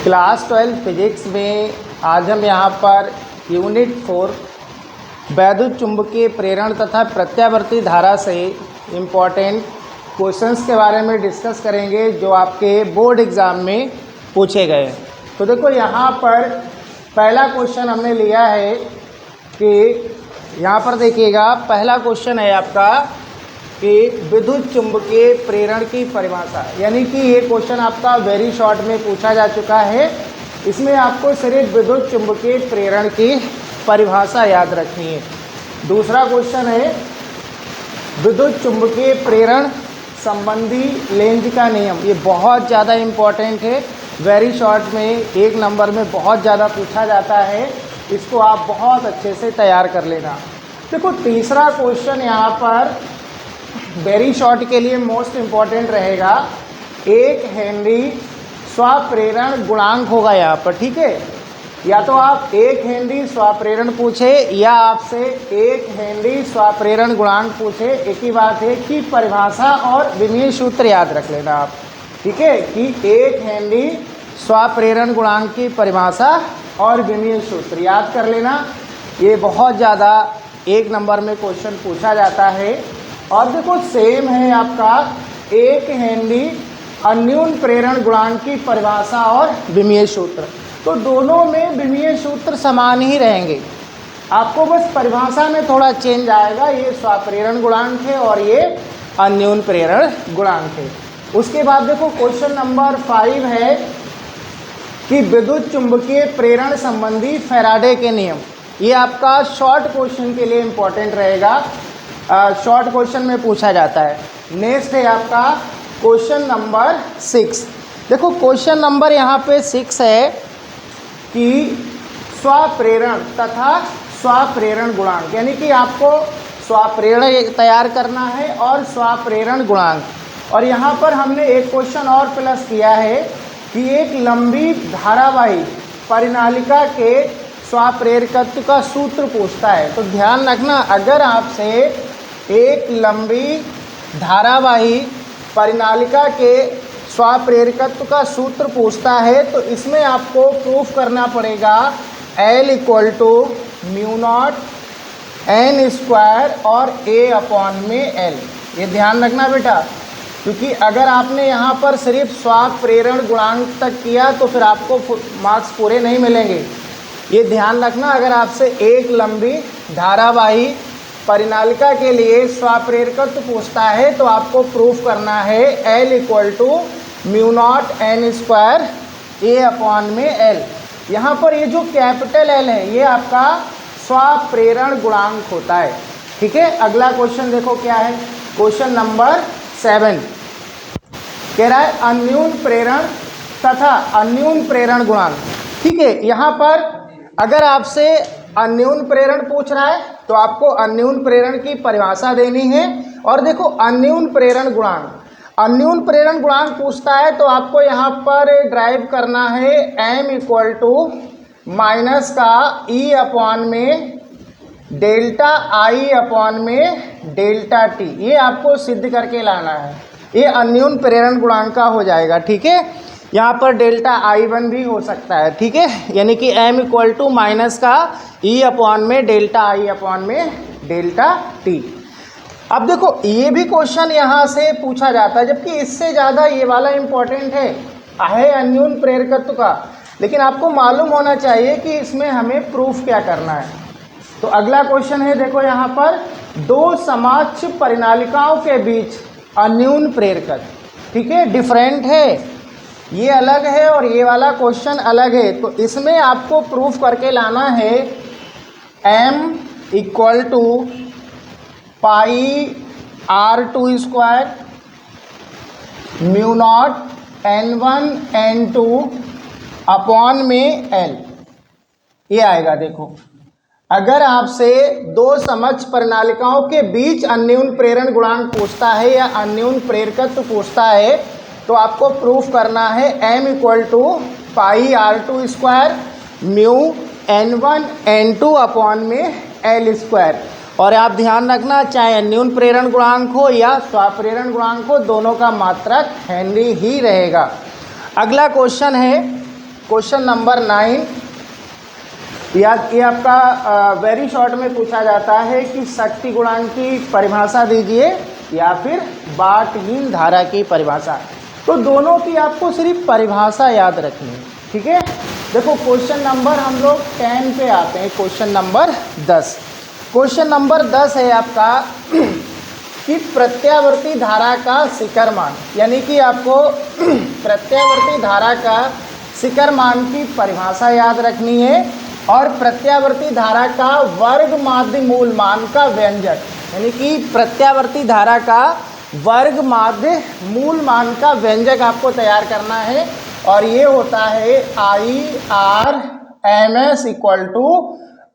Class 12 physics में आज हम यहाँ पर यूनिट 4 वैद्युत चुंबकीय प्रेरण तथा प्रत्यावर्ती धारा से इम्पॉर्टेंट क्वेश्चंस के बारे में डिस्कस करेंगे जो आपके बोर्ड एग्ज़ाम में पूछे गए। तो देखो यहाँ पर पहला क्वेश्चन हमने लिया है कि यहाँ पर देखिएगा, पहला क्वेश्चन है आपका कि विद्युत चुंबकीय प्रेरण की परिभाषा, यानी कि ये क्वेश्चन आपका वेरी शॉर्ट में पूछा जा चुका है। इसमें आपको सिर्फ विद्युत चुंबकीय प्रेरण की परिभाषा याद रखनी है। दूसरा क्वेश्चन है विद्युत चुंबकीय प्रेरण संबंधी लेंज का नियम। ये बहुत ज़्यादा इम्पॉर्टेंट है, वेरी शॉर्ट में 1 नंबर में बहुत ज़्यादा पूछा जाता है। इसको आप बहुत अच्छे से तैयार कर लेना। देखो तीसरा क्वेश्चन यहाँ पर वेरी शॉर्ट के लिए मोस्ट इम्पॉर्टेंट रहेगा। 1 हेनरी स्वप्रेरण गुणांक होगा यहाँ पर, ठीक है। या तो आप 1 हेनरी स्वप्रेरण पूछे या आपसे 1 हेनरी स्वप्रेरण गुणांक पूछे, एक ही बात है कि परिभाषा और विमीय सूत्र याद रख लेना आप, ठीक है, कि 1 हेनरी स्वप्रेरण गुणांक की परिभाषा और विमीय सूत्र याद कर लेना। ये बहुत ज़्यादा 1 नंबर में क्वेश्चन पूछा जाता है। और देखो सेम है आपका 1 हेनरी अन्यून प्रेरण गुणांक की परिभाषा और विमीय सूत्र, तो दोनों में विमीय सूत्र समान ही रहेंगे। आपको बस परिभाषा में थोड़ा चेंज आएगा, ये स्वप्रेरण गुणांक है और ये अन्यून प्रेरण गुणांक है। उसके बाद देखो क्वेश्चन नंबर 5 है कि विद्युत चुंबकीय प्रेरण संबंधी फैराडे के नियम। ये आपका शॉर्ट क्वेश्चन के लिए इम्पोर्टेंट रहेगा, शॉर्ट क्वेश्चन में पूछा जाता है। नेक्स्ट है आपका क्वेश्चन नंबर 6। देखो क्वेश्चन नंबर यहाँ पे 6 है कि स्वप्रेरण तथा स्वप्रेरण गुणांक, यानी कि आपको स्वप्रेरण तैयार करना है और स्वप्रेरण गुणांक। और यहाँ पर हमने एक क्वेश्चन और प्लस किया है कि एक लंबी धारावाही परिनालिका के स्वप्रेरकत्व का सूत्र पूछता है। तो ध्यान रखना, अगर आपसे एक लंबी धारावाही परिनालिका के स्वप्रेरकत्व का सूत्र पूछता है तो इसमें आपको प्रूफ करना पड़ेगा L = μ0 n² और A/L। ये ध्यान रखना बेटा, क्योंकि अगर आपने यहाँ पर सिर्फ स्वप्रेरण गुणांक तक किया तो फिर आपको मार्क्स पूरे नहीं मिलेंगे। ये ध्यान रखना, अगर आपसे एक लंबी धारावाही परिनालिका के लिए स्वप्रेरकत्व पूछता है तो आपको प्रूफ करना है L = μ0 n² A/L। यहाँ पर ये जो कैपिटल L है ये आपका स्वप्रेरण गुणांक होता है, ठीक है। अगला क्वेश्चन देखो क्या है, क्वेश्चन नंबर 7 कह रहा है अन्यून प्रेरण तथा अन्यून प्रेरण गुणांक, ठीक है। यहाँ पर अगर आपसे अन्यून प्रेरण पूछ रहा है तो आपको अन्यून प्रेरण की परिभाषा देनी है। और देखो अन्यून प्रेरण गुणांक, अन्यून प्रेरण गुणांक पूछता है तो आपको यहाँ पर ड्राइव करना है m = माइनस का E/में डेल्टा I/में डेल्टा t। ये आपको सिद्ध करके लाना है, ये अन्यून प्रेरण गुणांक का हो जाएगा, ठीक है। यहाँ पर डेल्टा I1 भी हो सकता है, ठीक है, यानी कि m = माइनस का E/में डेल्टा I/में डेल्टा t। अब देखो ये भी क्वेश्चन यहाँ से पूछा जाता है, जबकि इससे ज़्यादा ये वाला इम्पोर्टेंट है अन्यून प्रेरकत्व का, लेकिन आपको मालूम होना चाहिए कि इसमें हमें प्रूफ क्या करना है। तो अगला क्वेश्चन है, देखो यहाँ पर 2 समाक्ष परिनालिकाओं के बीच अन्यून प्रेरकत्व, ठीक है, डिफरेंट है, ये अलग है और ये वाला क्वेश्चन अलग है। तो इसमें आपको प्रूफ करके लाना है m = πr² μ0 n1 n2/L, ये आएगा। देखो अगर आपसे 2 समक्ष परिनालिकाओं के बीच अन्यून प्रेरण गुणांक पूछता है या अन्यून प्रेरकत्व पूछता है तो आपको प्रूफ करना है m = πr² μ n1 n2/L²। और आप ध्यान रखना, चाहे अन्यून प्रेरण गुणांक हो या स्वप्रेरण गुणांक हो, दोनों का मात्रक हेनरी ही रहेगा। अगला क्वेश्चन है क्वेश्चन नंबर 9, ये आपका वेरी शॉर्ट में पूछा जाता है कि शक्ति गुणांक की परिभाषा दीजिए या फिर बाटहीन धारा की परिभाषा। तो दोनों की आपको सिर्फ परिभाषा याद रखनी है, ठीक है। देखो क्वेश्चन नंबर हम लोग 10 पे आते हैं, क्वेश्चन नंबर 10। क्वेश्चन नंबर 10 है आपका कि प्रत्यावर्ती धारा का शिखर मान, यानी कि आपको प्रत्यावर्ती धारा का शिखर मान की परिभाषा याद रखनी है और प्रत्यावर्ती धारा का वर्ग माध्य मूल मान का व्यंजक, यानी कि प्रत्यावर्ती धारा का वर्ग माध्य मूल मान का व्यंजक आपको तैयार करना है। और ये होता है I/R/MS equal to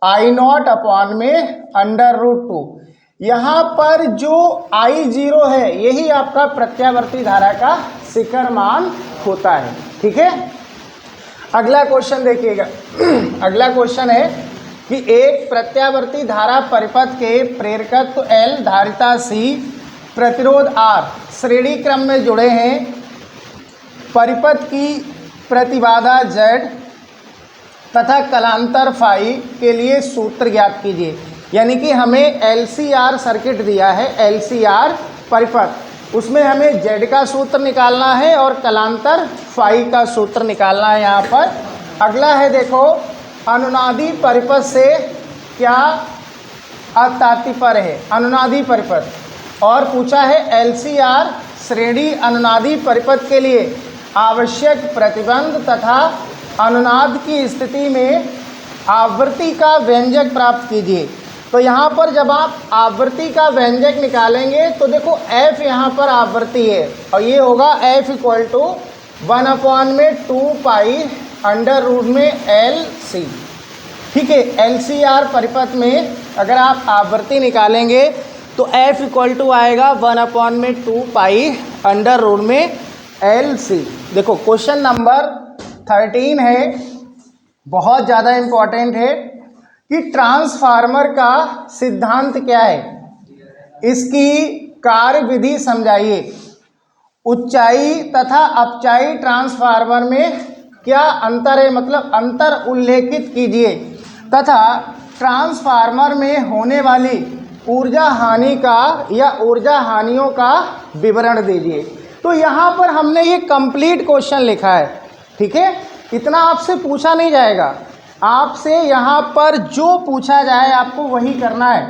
I0 upon में √2। यहाँ पर जो I0 है यही आपका प्रत्यावर्ती धारा का शिखर मान होता है, ठीक है। अगला क्वेश्चन देखिएगा। अगला क्वेश्चन है कि एक प्रत्यावर्ती धारा परिपथ के प्रेरकत्व L, धारिता C, प्रतिरोध R श्रेणी क्रम में जुड़े हैं। परिपथ की प्रतिबाधा Z तथा कलांतर फाई के लिए सूत्र ज्ञात कीजिए। यानी कि हमें LCR सर्किट दिया है, LCR परिपथ, उसमें हमें Z का सूत्र निकालना है और कलांतर फाई का सूत्र निकालना है यहाँ पर। अगला है देखो, अनुनादी परिपथ से क्या तात्पर्य है, अनुनादी परिपथ, और पूछा है LCR श्रेणी अनुनादी परिपथ के लिए आवश्यक प्रतिबंध तथा अनुनाद की स्थिति में आवृत्ति का व्यंजक प्राप्त कीजिए। तो यहाँ पर जब आप आवृत्ति का व्यंजक निकालेंगे तो देखो F यहाँ पर आवृत्ति है और ये होगा F equal to 1/2 pi √LC, ठीक है। LCR परिपथ में अगर आप आवृत्ति निकालेंगे तो F इक्वल टू आएगा 1/2 पाई √LC। देखो क्वेश्चन नंबर 13 है, बहुत ज़्यादा इम्पॉर्टेंट है कि ट्रांसफार्मर का सिद्धांत क्या है, इसकी कार्य विधि समझाइए। उच्चाई तथा अपचाई ट्रांसफार्मर में क्या अंतर है, मतलब अंतर उल्लेखित कीजिए तथा ट्रांसफार्मर में होने वाली ऊर्जा हानि का या ऊर्जा हानियों का विवरण दीजिए। तो यहाँ पर हमने ये कंप्लीट क्वेश्चन लिखा है, ठीक है। इतना आपसे पूछा नहीं जाएगा, आपसे यहाँ पर जो पूछा जाए आपको वही करना है,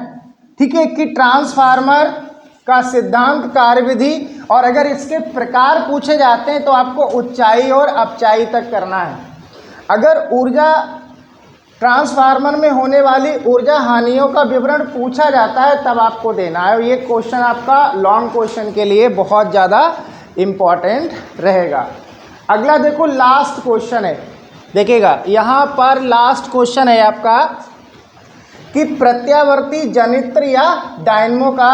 ठीक है। कि ट्रांसफार्मर का सिद्धांत, कार्यविधि, और अगर इसके प्रकार पूछे जाते हैं तो आपको उच्चाई और अपचाई तक करना है। अगर ऊर्जा ट्रांसफार्मर में होने वाली ऊर्जा हानियों का विवरण पूछा जाता है तब आपको देना है। और ये क्वेश्चन आपका लॉन्ग क्वेश्चन के लिए बहुत ज़्यादा इम्पॉर्टेंट रहेगा। अगला देखो लास्ट क्वेश्चन है, देखिएगा यहाँ पर लास्ट क्वेश्चन है आपका कि प्रत्यावर्ती जनित्र या डायनमो का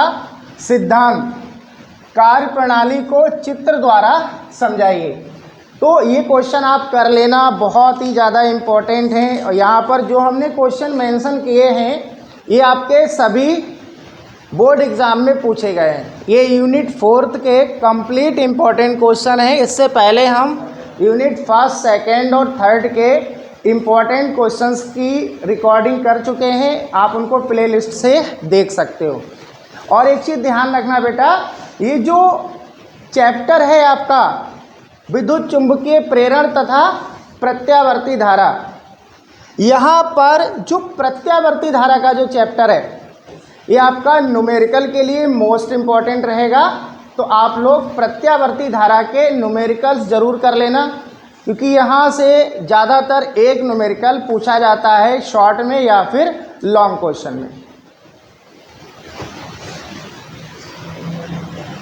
सिद्धांत कार्य प्रणाली को चित्र द्वारा समझाइए। तो ये क्वेश्चन आप कर लेना, बहुत ही ज़्यादा इम्पोर्टेंट हैं। और यहाँ पर जो हमने क्वेश्चन मेंशन किए हैं ये आपके सभी बोर्ड एग्ज़ाम में पूछे गए हैं। ये यूनिट 4 के कंप्लीट इम्पोर्टेंट क्वेश्चन हैं। इससे पहले हम यूनिट 1, 2 और 3 के इम्पोर्टेंट क्वेश्चंस की रिकॉर्डिंग कर चुके हैं, आप उनको प्लेलिस्ट से देख सकते हो। और एक चीज़ ध्यान रखना बेटा, ये जो चैप्टर है आपका विद्युत चुंबकीय प्रेरण तथा प्रत्यावर्ती धारा, यहाँ पर जो प्रत्यावर्ती धारा का जो चैप्टर है ये आपका न्यूमेरिकल के लिए मोस्ट इम्पॉर्टेंट रहेगा। तो आप लोग प्रत्यावर्ती धारा के न्यूमेरिकल्स ज़रूर कर लेना, क्योंकि यहाँ से ज़्यादातर एक न्यूमेरिकल पूछा जाता है शॉर्ट में या फिर लॉन्ग क्वेश्चन में।